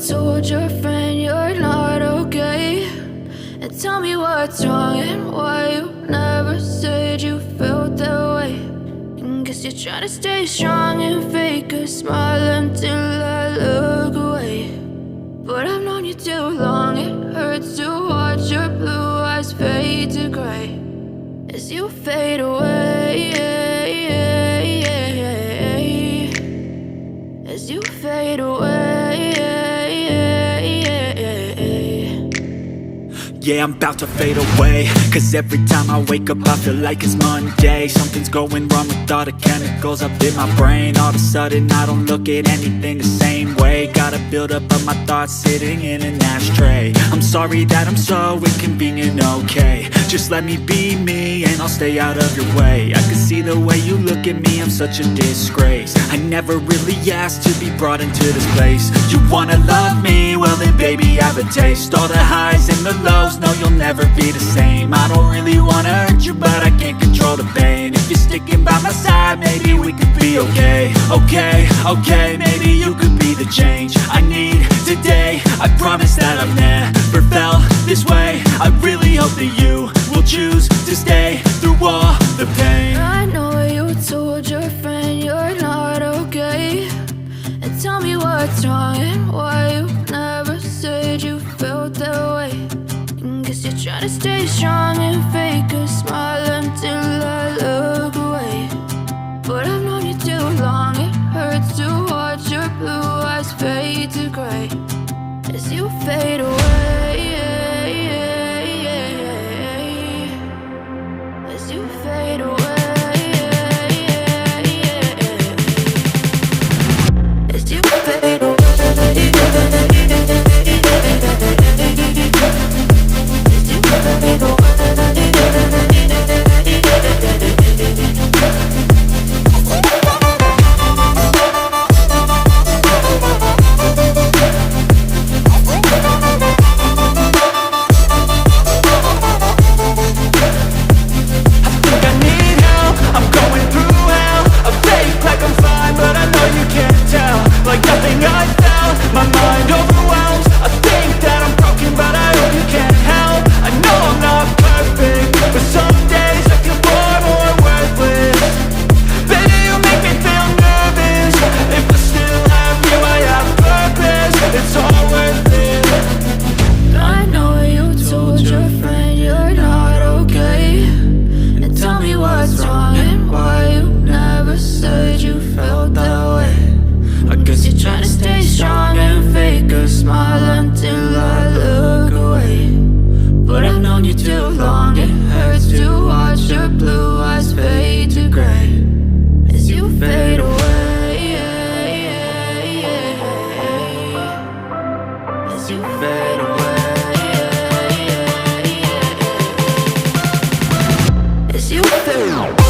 told your friend you're not okay, and tell me what's wrong and why you never said you felt that way. And guess you're trying to stay strong and fake a smile until I look away. But I've known you too long, it hurts to watch your blue eyes fade to gray as you fade away, as you fade away. Yeah, I'm about to fade away, cause every time I wake up I feel like it's Monday. Something's going wrong with all the chemicals up in my brain. All of a sudden I don't look at anything the same way. Got a buildup of my thoughts sitting in an ashtray. I'm sorry that I'm so inconvenient, okay. Just let me be me and I'll stay out of your way. I can see the way you look at me, I'm such a disgrace. I never really asked to be brought into this place. You wanna love me? Well then baby have a taste. All the highs and the lows, no you'll never be the same. I don't really wanna hurt you but I can't control the pain. If you're sticking by my side maybe we could be okay. Okay, maybe you could be the change I need today. I promise that I've never felt this way. I really hope that you will choose to stay through all the pain. I know you told your friend you're not okay, and tell me what's wrong and why you never said you felt that way. And guess you're trying to stay strong and fake a smile until I look away. But I've known you too long, it hurts to watch your blue eyes fade to gray as you fade away, as you fade away, as you fade away. Smile until I look away. But I've known you too long, it hurts to watch your blue eyes fade to gray as you fade away, as you fade away, as you fade away.